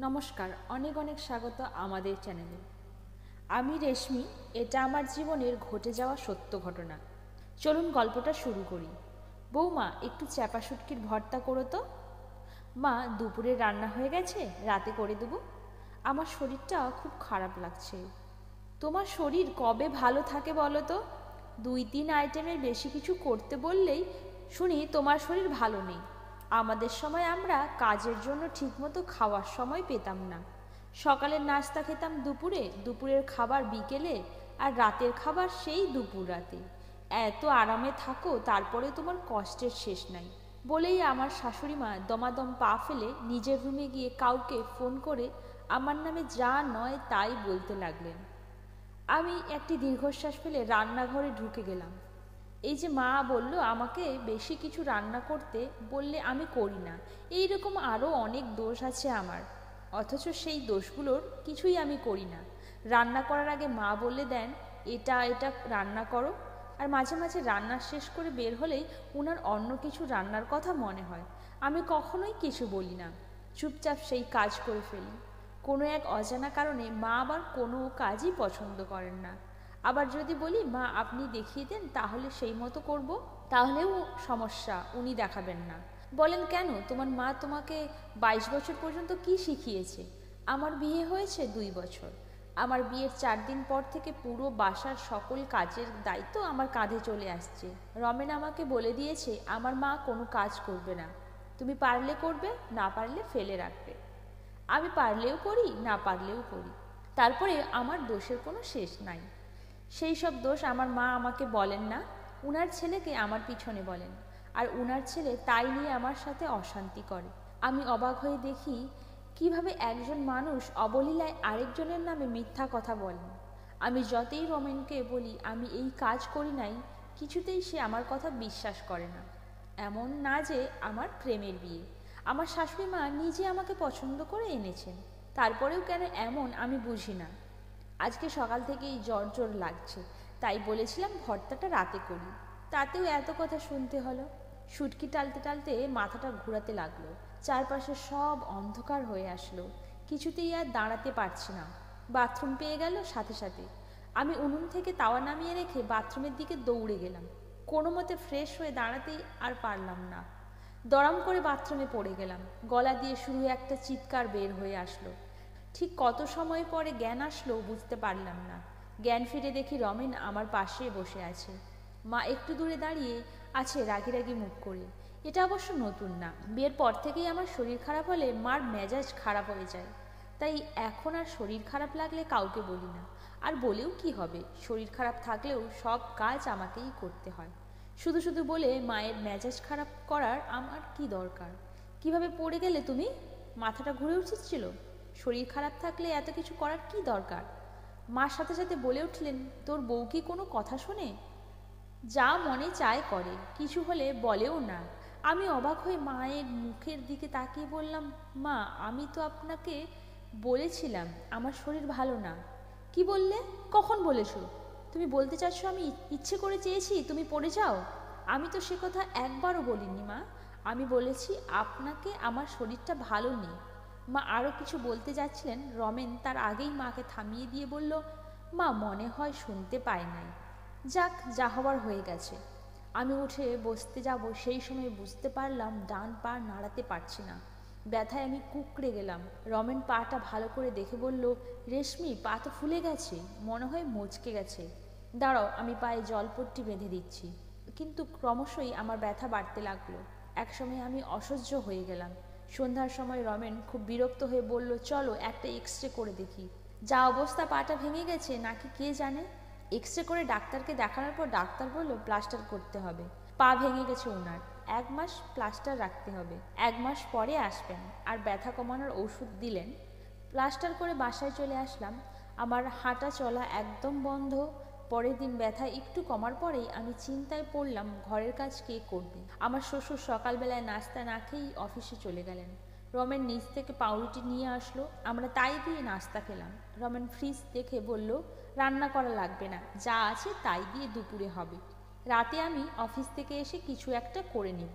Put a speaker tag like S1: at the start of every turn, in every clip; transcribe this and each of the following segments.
S1: নমস্কার, অনেক অনেক স্বাগত আমাদের চ্যানেলে। আমি রেশমি। এটা আমার জীবনের ঘটে যাওয়া সত্য ঘটনা। চলুন গল্পটা শুরু করি। বৌমা, একটু চ্যাপা শুটকির ভর্তা করো তো। মা, দুপুরে রান্না হয়ে গেছে, রাতে করে দেবো। আমার শরীরটা খুব খারাপ লাগছে। তোমার শরীর কবে ভালো থাকে বলো তো? 2-3 আইটেমের বেশি কিছু করতে বললেই শুনি তোমার শরীর ভালো নেই। আমাদের সময় আমরা কাজের জন্য ঠিকমতো খাওয়ার সময় পেতাম না। সকালের নাস্তা খেতাম দুপুরে, দুপুরের খাবার বিকেলে, আর রাতের খাবার সেই দুপুর রাতে। এত আরামে থাকো, তারপরে তোমার কষ্টের শেষ নাই বলেই আমার শাশুড়ি মা দমাদম পা ফেলে নিজের রুমে গিয়ে কাউকে ফোন করে আমার নামে যা নয় তাই বলতে লাগলেন। আমি একটি দীর্ঘশ্বাস ফেলে রান্নাঘরে ঢুকে গেলাম। এই যে মা বলল আমাকে বেশি কিছু রান্না করতে, বললে আমি করি না, এই রকম আরও অনেক দোষ আছে আমার। অথচ সেই দোষগুলোর কিছুই আমি করি না। রান্না করার আগে মা বলে দেন এটা এটা রান্না করো, আর মাঝে মাঝে রান্না শেষ করে বের হলেই ওনার অন্য কিছু রান্নার কথা মনে হয়। আমি কখনোই কিছু বলি না, চুপচাপ সেই কাজ করে ফেলি। কোনো এক অজানা কারণে মা আবার কোনো কাজই পছন্দ করেন না। আবার যদি বলি মা আপনি দেখিয়ে দেন তাহলে সেই মতো করব, তাহলেও সমস্যা, উনি দেখাবেন না। বলেন কেন, তোমার মা তোমাকে 22 বছর পর্যন্ত কি শিখিয়েছে? আমার বিয়ে হয়েছে 2 বছর। আমার বিয়ের 4 দিন পর থেকে পুরো বাসার সকল কাজের দায়িত্ব আমার কাঁধে চলে আসছে। রমেন আমাকে বলে দিয়েছে আমার মা কোনো কাজ করবে না, তুমি পারলে করবে, না পারলে ফেলে রাখবে। আমি পারলেও করি, না পারলেও করি। তারপরে আমার দোষের কোনো শেষ নাই। সেই সব দোষ আমার মা আমাকে বলেন না, উনার ছেলেকে আমার পিছনে বলেন, আর উনার ছেলে তাই নিয়ে আমার সাথে অশান্তি করে। আমি অবাক হয়ে দেখি কিভাবে একজন মানুষ অবলীলায় আরেকজনের নামে মিথ্যা কথা বলেন। আমি যতই রমেনকে বলি আমি এই কাজ করি নাই, কিছুতেই সে আমার কথা বিশ্বাস করে না। এমন না যে আমার প্রেমের বিয়ে, আমার শাশুড়ি মা নিজে আমাকে পছন্দ করে এনেছেন, তারপরেও কেন এমন আমি বুঝি না। আজকে সকাল থেকেই জ্বর জ্বর লাগছে, তাই বলেছিলাম ভর্তাটা রাতে করি, তাতেও এত কথা শুনতে হলো। শুটকি টালতে টালতে মাথাটা ঘোরাতে লাগলো, চারপাশে সব অন্ধকার হয়ে আসলো, কিছুতেই আর দাঁড়াতে পারছি না। বাথরুম পেয়ে গেল সাথে সাথে। আমি উনুন থেকে তাওয়া নামিয়ে রেখে বাথরুমের দিকে দৌড়ে গেলাম। কোনো মতে ফ্রেশ হয়ে দাঁড়াতেই আর পারলাম না, দড়াম করে বাথরুমে পড়ে গেলাম। গলা দিয়ে শুরু একটা চিৎকার বের হয়ে আসলো। ঠিক কত সময় পরে জ্ঞান আসলো বুঝতে পারলাম না। জ্ঞান ফিরে দেখি রমেন আমার পাশে বসে আছে। মা একটু দূরে দাঁড়িয়ে আছে রাগি রাগি মুখ করে। এটা অবশ্য নতুন না, বিয়ের পর থেকেই আমার শরীর খারাপ হলে মার মেজাজ খারাপ হয়ে যায়, তাই এখন আর শরীর খারাপ লাগলে কাউকে বলি না। আর বলেও কি হবে, শরীর খারাপ থাকলেও সব কাজ আমাকেই করতে হয়। শুধু শুধু বলে মায়ের মেজাজ খারাপ করার আমার কি দরকার? কিভাবে পড়ে গেলে তুমি? মাথাটা ঘুরে উঠেছিল? শরীর খারাপ থাকলে এত কিছু করার কি দরকার? মার সাথে সাথে বলে উঠলেন তোর বউ কি কোনো কথা শোনে? যা মনে চায় করে, কিছু হলে বলেও না। আমি অবাক হয়ে মায়ের মুখের দিকে তাকিয়ে বললাম, মা আমি তো আপনাকে বলেছিলাম আমার শরীর ভালো না। কি বললে? কখন বলেছো? তুমি বলতে চাচ্ছ আমি ইচ্ছে করে চেয়েছি তুমি পড়ে যাও? আমি তো সে কথা একবারও বলিনি মা। আমি বলেছি আপনাকে আমার শরীরটা ভালো নেই। মা আরও কিছু বলতে যাচ্ছিলেন, রমেন তার আগেই মাকে থামিয়ে দিয়ে বলল, মা মনে হয় শুনতে পায় নাই। যাক, যা হবার হয়ে গেছে। আমি উঠে বসতে যাব সেই সময় বুঝতে পারলাম ডান পা নাড়াতে পারছি না। ব্যথায় আমি কুঁকড়ে গেলাম। রমেন পাটা ভালো করে দেখে বলল, রেশমি পা তো ফুলে গেছে, মনে হয় মচকে গেছে। দাঁড়াও আমি পায়ে জলপট্টি বেঁধে দিচ্ছি। কিন্তু ক্রমশই আমার ব্যথা বাড়তে লাগলো। একসময় আমি অসহ্য হয়ে গেলাম। সন্ধ্যার সময় রমেন খুব বিরক্ত হয়ে বলল, চলো একটা এক্সরে করে দেখি। যা অবস্থা পাটা ভেঙে গেছে নাকি কে জানে। এক্সরে করে ডাক্তারকে দেখানোর পর ডাক্তার বলল প্লাস্টার করতে হবে। পা ভেঙে গেছে ওনার, 1 মাস প্লাস্টার রাখতে হবে, 1 মাস পরে আসবেন, আর ব্যথা কমানোর ওষুধ দিলেন। প্লাস্টার করে বাসায় চলে আসলাম। আমার হাঁটা চলা একদম বন্ধ। পরের দিন ব্যথা একটু কমার পরেই আমি চিন্তায় পড়লাম ঘরের কাজ কে করবে। আমার শ্বশুর সকালবেলায় নাস্তা না খেয়েই অফিসে চলে গেলেন। রমেন নিচ থেকে পাউরুটি নিয়ে আসলো, আমরা তাই দিয়ে নাস্তা খেলাম। রমেন ফ্রিজ দেখে বলল, রান্না করা লাগবে না, যা আছে তাই দিয়ে দুপুরে হবে। রাতে আমি অফিস থেকে এসে কিছু একটা করে নেব।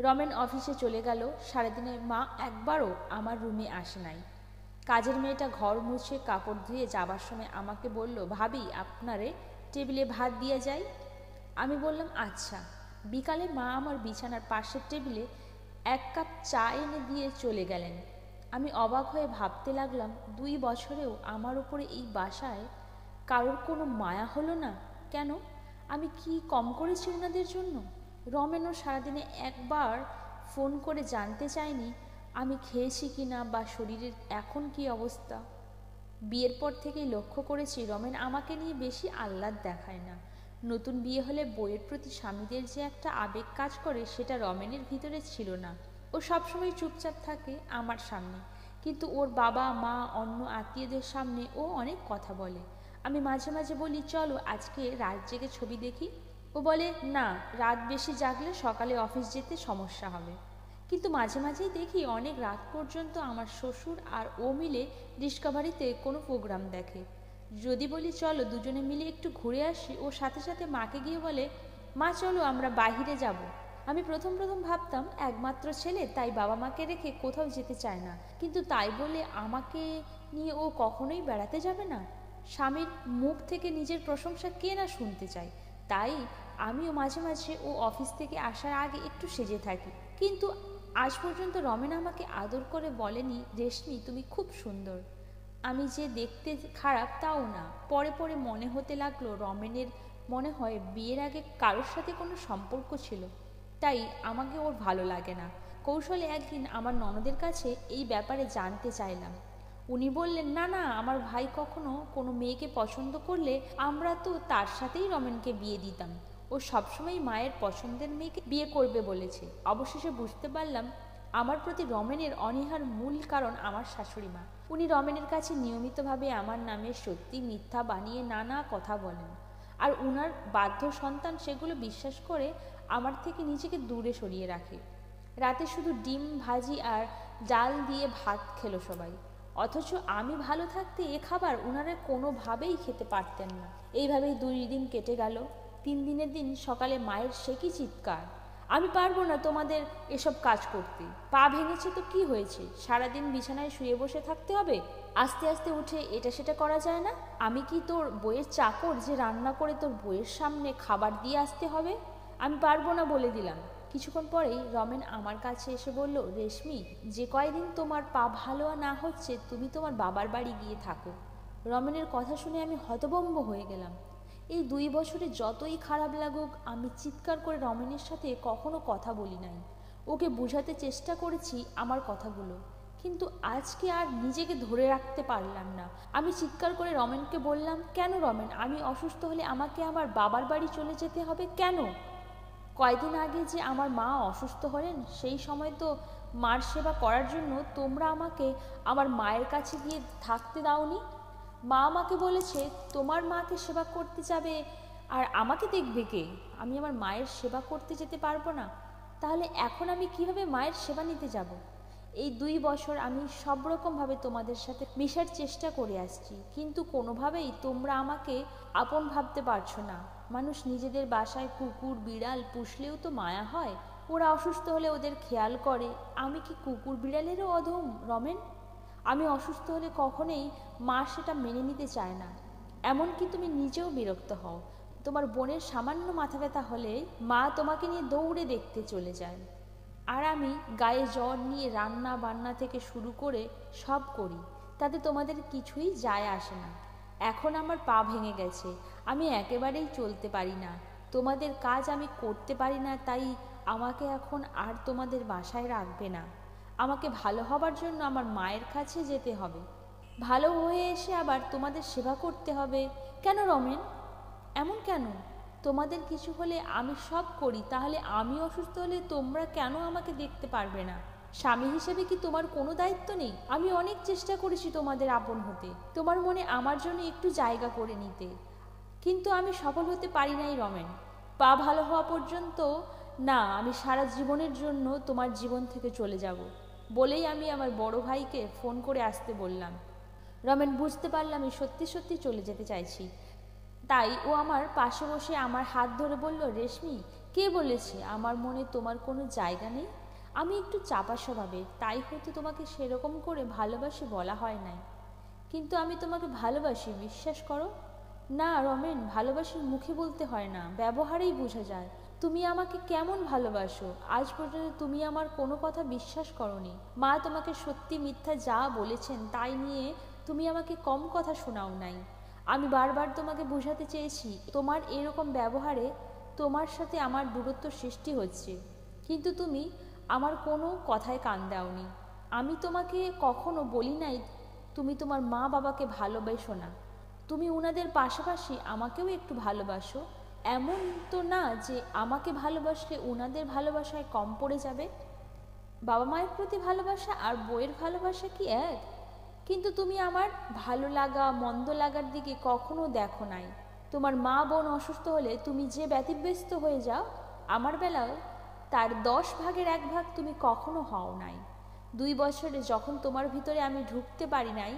S1: রমেন অফিসে চলে গেল। সারাদিনে মা একবারও আমার রুমে আসে নাই। কাজের মেয়েটা ঘর মুছে কাপড় ধুয়ে যাবার সময় আমাকে বলল, ভাবি আপনারে টেবিলে ভাত দিয়ে যাই। আমি বললাম আচ্ছা। বিকালে মা আমার বিছানার পাশের টেবিলে 1 কাপ চা এনে দিয়ে চলে গেলেন। আমি অবাক হয়ে ভাবতে লাগলাম, 2 বছরেও আমার উপরে এই বাসায় কারোর কোনো মায়া হলো না কেন? আমি কি কম করেছি ওনাদের জন্য? রমেনও সারাদিনে একবার ফোন করে জানতে চায়নি আমি খেয়েছি কি না বা শরীরের এখন কি অবস্থা। বিয়ের পর থেকেই লক্ষ্য করেছি রমেন আমাকে নিয়ে বেশি আহ্লাদ দেখায় না। নতুন বিয়ে হলে বইয়ের প্রতি স্বামীদের যে একটা আবেগ কাজ করে সেটা রমেনের ভিতরে ছিল না। ও সবসময় চুপচাপ থাকে আমার সামনে, কিন্তু ওর বাবা মা অন্য আত্মীয়দের সামনে ও অনেক কথা বলে। আমি মাঝে মাঝে বলি চলো আজকে রাত জেগে ছবি দেখি। ও বলে না, রাত বেশি জাগলে সকালে অফিস যেতে সমস্যা হবে। কিন্তু মাঝে মাঝেই দেখি অনেক রাত পর্যন্ত আমার শ্বশুর আর ও মিলে ডিসকভারিতে কোনো প্রোগ্রাম দেখে। যদি বলি চলো দুজনে মিলে একটু ঘুরে আসি, ও সাথে সাথে মাকে গিয়ে বলে মা চলো আমরা বাইরে যাব। আমি প্রথম প্রথম ভাবতাম একমাত্র ছেলে, তাই বাবা মাকে রেখে কোথাও যেতে চায় না, কিন্তু তাই বলে আমাকে নিয়ে ও কখনোই বেড়াতে যাবে না? স্বামীর মুখ থেকে নিজের প্রশংসা কে না শুনতে চায়। তাই আমিও মাঝে মাঝে ও অফিস থেকে আসার আগে একটু সেজে থাকি। কিন্তু আজ পর্যন্ত রমেন আমাকে আদর করে বলেনি রেশমি তুমি খুব সুন্দর। আমি যে দেখতে খারাপ তাও না। পরে পরে মনে হতে লাগলো রমেনের মনে হয় বিয়ের আগে কারোর সাথে কোনো সম্পর্ক ছিল, তাই আমাকে ওর ভালো লাগে না। কৌশলে একদিন আমার ননদের কাছে এই ব্যাপারে জানতে চাইলাম। উনি বললেন না না, আমার ভাই কখনো কোনো মেয়েকে পছন্দ করলে আমরা তো তার সাথেই রমেনকে বিয়ে দিতাম। ও সবসময় মায়ের পছন্দের মেয়েকে বিয়ে করবে বলেছে। অবশেষে বুঝতে পারলাম আমার প্রতি রমেনের অনীহার মূল কারণ আমার শাশুড়ি মা। উনি রমেনের কাছে নিয়মিতভাবে আমার নামে সত্যি মিথ্যা বানিয়ে নানা কথা বলেন, আর উনার বাধ্য সন্তান সেগুলো বিশ্বাস করে আমার থেকে নিজেকে দূরে সরিয়ে রাখে। রাতে শুধু ডিম ভাজি আর ডাল দিয়ে ভাত খেলো সবাই, অথচ আমি ভালো থাকতে এ খাবার উনারা কোনোভাবেই খেতে পারতেন না। এইভাবেই 2 দিন কেটে গেল। 3 দিনের দিন সকালে মায়ের সে কি চিৎকার, আমি পারবো না তোমাদের এসব কাজ করতে। পা ভেঙেছে তো কি হয়েছে, সারাদিন বিছানায় শুয়ে বসে থাকতে হবে? আস্তে আস্তে উঠে এটা সেটা করা যায় না? আমি কি তোর বইয়ের চাকর যে রান্না করে তোর বইয়ের সামনে খাবার দিয়ে আসতে হবে? আমি পারবো না বলে দিলাম। কিছুক্ষণ পরেই রমেন আমার কাছে এসে বলল, রেশমি যে কয়দিন তোমার পা ভালো না হচ্ছে তুমি তোমার বাবার বাড়ি গিয়ে থাকো। রমেনের কথা শুনে আমি হতভম্ব হয়ে গেলাম। এই 2 বছরে যতই খারাপ লাগুক আমি চিৎকার করে রমেনের সাথে কখনো কথা বলি নাই। ওকে বোঝাতে চেষ্টা করেছি আমার কথাগুলো, কিন্তু আজকে আর নিজেকে ধরে রাখতে পারলাম না। আমি চিৎকার করে রমেনকে বললাম, কেন রমেন, আমি অসুস্থ হলে আমাকে আমার বাবার বাড়ি চলে যেতে হবে কেন? কয়দিন আগে যে আমার মা অসুস্থ হলেন সেই সময় তো মার সেবা করার জন্য তোমরা আমাকে আমার মায়ের কাছে গিয়ে থাকতে দাওনি। মা আমাকে বলেছে তোমার মাকে সেবা করতে যাবে আর আমাকে দেখবে কে? আমি আমার মায়ের সেবা করতে যেতে পারবো না? তাহলে এখন আমি কিভাবে মায়ের সেবা নিতে যাব? এই 2 বছর আমি সব রকমভাবে তোমাদের সাথে মেশার চেষ্টা করে আসছি, কিন্তু কোনোভাবেই তোমরা আমাকে আপন ভাবতে পারছো না। মানুষ নিজেদের বাসায় কুকুর বিড়াল পুষলেও তো মায়া হয়। ওরা অসুস্থ হলে ওদের খেয়াল করে। আমি কি কুকুর বিড়ালেরও অধম রমেন? আমি অসুস্থ হলে কখনোই মা সেটা মেনে নিতে চায় না। এমনকি তুমি নিজেও বিরক্ত হও। তোমার বোনের সামান্য মাথা ব্যথা হলে মা তোমাকে নিয়ে দৌড়ে দেখতে চলে যায়, আর আমি গায়ে জ্বর নিয়ে রান্না বান্না থেকে শুরু করে সব করি, তাতে তোমাদের কিছুই যায় আসে না। এখন আমার পা ভেঙে গেছে, আমি একেবারেই চলতে পারি না। তোমাদের কাজ আমি করতে পারি না, তাই আমাকে এখন আর তোমাদের বাসায় রাখবে না। আমাকে ভালো হবার জন্য আমার মায়ের কাছে যেতে হবে, ভালো হয়ে এসে আবার তোমাদের সেবা করতে হবে। কেন রমেন, এমন কেন? তোমাদের কিছু হলে আমি সব করি, তাহলে আমি অসুস্থ হলে তোমরা কেন আমাকে দেখতে পারবে না? স্বামী হিসেবে কি তোমার কোনো দায়িত্ব নেই? আমি অনেক চেষ্টা করেছি তোমাদের আপন হতে, তোমার মনে আমার জন্য একটু জায়গা করে নিতে, কিন্তু আমি সফল হতে পারি নাই রমেন। পা ভালো হওয়া পর্যন্ত না, আমি সারা জীবনের জন্য তোমার জীবন থেকে চলে যাব বলেই আমি আমার বড় ভাইকে ফোন করে আসতে বললাম। রমেন বুঝতে পারলাম আমি সত্যি সত্যি চলে যেতে চাইছি, তাই ও আমার পাশে বসে আমার হাত ধরে বলল, রেশমি কে বলেছে আমার মনে তোমার কোনো জায়গা নেই? আমি একটু চাপা স্বভাবের, তাই হয়তো তোমাকে সেরকম করে ভালোবাসি বলা হয় নাই। কিন্তু আমি তোমাকে ভালোবাসি, বিশ্বাস করো। না রমেন, ভালোবাসি মুখে বলতে হয় না, ব্যবহারেই বোঝা যায়। তুমি আমাকে কেমন ভালোবাসো? আজ পর্যন্ত তুমি আমার কোনো কথা বিশ্বাস করনি। মা তোমাকে সত্যি মিথ্যা যা বলেছেন তাই নিয়ে তুমি আমাকে কম কথা শোনাও নাই। আমি বারবার তোমাকে বোঝাতে চেয়েছি তোমার এরকম ব্যবহারে তোমার সাথে আমার দূরত্ব সৃষ্টি হচ্ছে, কিন্তু তুমি আমার কোনো কথায় কান দাওনি। আমি তোমাকে কখনো বলি নাই তুমি তোমার মা বাবাকে ভালোবাসো না। তুমি ওনাদের পাশাপাশি আমাকেও একটু ভালোবাসো। এমন তো না যে আমাকে ভালোবাসলে ওনাদের ভালোবাসায় কম পড়ে যাবে। বাবা মায়ের প্রতি ভালোবাসা আর বইয়ের ভালোবাসা কি এক? কিন্তু তুমি আমার ভালো লাগা মন্দ লাগার দিকে কখনো দেখো নাই। তোমার মা বোন অসুস্থ হলে তুমি যে ব্যতিব্যস্ত হয়ে যাও, আমার বেলাও তার 10 ভাগের 1 ভাগ তুমি কখনো হও নাই। 2 বছরে যখন তোমার ভিতরে আমি ঢুকতে পারি নাই,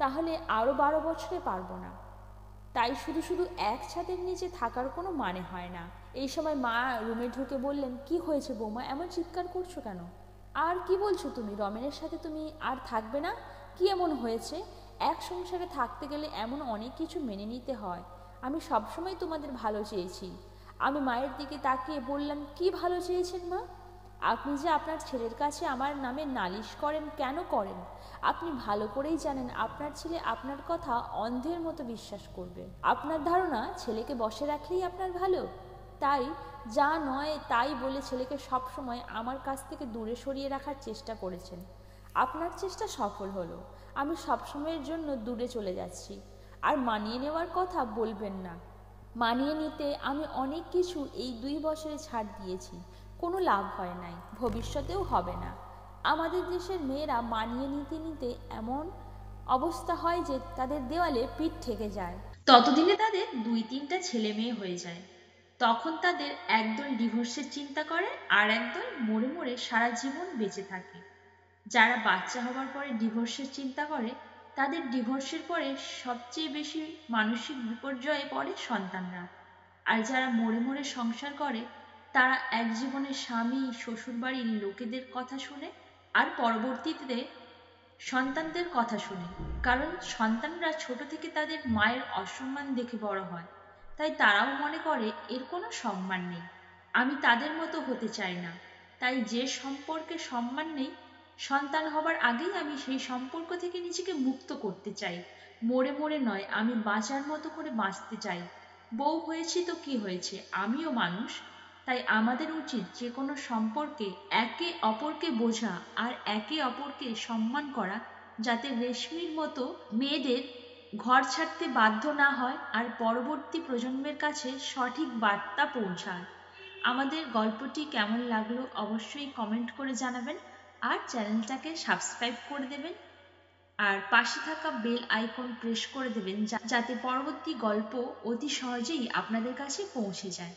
S1: তাহলে আরও 12 বছরে পারবো না। তাই শুধু শুধু এক ছাদের নিচে থাকার কোনো মানে হয় না। এই সময় মা রুমে ঢুকে বললেন, কি হয়েছে বৌমা, এমন চিৎকার করছো কেন? আর কি বলছো তুমি? রমেনের সাথে তুমি আর থাকবে না? কি এমন হয়েছে? এক সংসারে থাকতে গেলে এমন অনেক কিছু মেনে নিতে হয়। আমি সবসময় তোমাদের ভালো চেয়েছি। আমি মায়ের দিকে তাকিয়ে বললাম, কি ভালো চেয়েছেন মা? আপনি যে আপনার ছেলের কাছে আমার নামে নালিশ করেন, কেন করেন? আপনি ভালো করেই জানেন আপনার ছেলে আপনার কথা অন্ধের মতো বিশ্বাস করবে। আপনার ধারণা ছেলেকে বসে রাখলেই আপনার ভালো? তাই যা নয় তাই বলে ছেলেকে সবসময় আমার কাছ থেকে দূরে সরিয়ে রাখার চেষ্টা করেছেন। আপনার চেষ্টা সফল হলো। আমি সবসময়ের জন্য দূরে চলে যাচ্ছি। আর মানিয়ে নেওয়ার কথা বলবেন না। মানিয়ে নিতে আমি অনেক কিছু এই 2 বছরে ছাড় দিয়েছি, কোনো লাভ হয় নাই, ভবিষ্যতেও হবে না। আমাদের দেশের মেয়েরা মানিয়ে নিতে নিতে এমন অবস্থা হয় যে তাদের দেওয়ালে পিঠ ঠেকে যায়। ততদিনে তাদের 2-3টা ছেলে মেয়ে হয়ে যায়। তখন তাদের একদল ডিভোর্সের চিন্তা করে, আর একদল মরে মরে সারা জীবন বেঁচে থাকে। যারা বাচ্চা হবার পরে ডিভোর্সের চিন্তা করে, তাদের ডিভোর্সের পরে সবচেয়ে বেশি মানসিক বিপর্যয়ে পড়ে সন্তানরা। আর যারা মরে মরে সংসার করে, তারা এক জীবনে স্বামী শ্বশুরবাড়ির লোকেদের কথা শুনে আর পরবর্তীতে সন্তানদের কথা শুনে। কারণ সন্তানরা ছোট থেকে তাদের মায়ের অসম্মান দেখে বড় হয়, তাই তারাও মনে করে এর কোনো সম্মান নেই। আমি তাদের মতো হতে চাই না। তাই যে সম্পর্কে সম্মান নেই, সন্তান হবার আগেই আমি সেই সম্পর্ক থেকে নিজেকে মুক্ত করতে চাই। মরে মরে নয়, আমি বাঁচার মতো করে বাঁচতে চাই। বউ হয়েছি তো কি হয়েছে, আমিও মানুষ। তাই আমাদের উচিত যে কোনো সম্পর্কে একে অপরকে বোঝা আর একে অপরকে সম্মান করা, যাতে রেশমির মতো মেয়েদের ঘর ছাড়তে বাধ্য না হয় আর পরবর্তী প্রজন্মের কাছে সঠিক বার্তা পৌঁছায়। আমাদের গল্পটি কেমন লাগলো অবশ্যই কমেন্ট করে জানাবেন, আর চ্যানেলটাকে সাবস্ক্রাইব করে দেবেন, আর পাশে থাকা বেল আইকন প্রেস করে দেবেন যাতে পরবর্তী গল্প অতি সহজেই আপনাদের কাছে পৌঁছে যায়।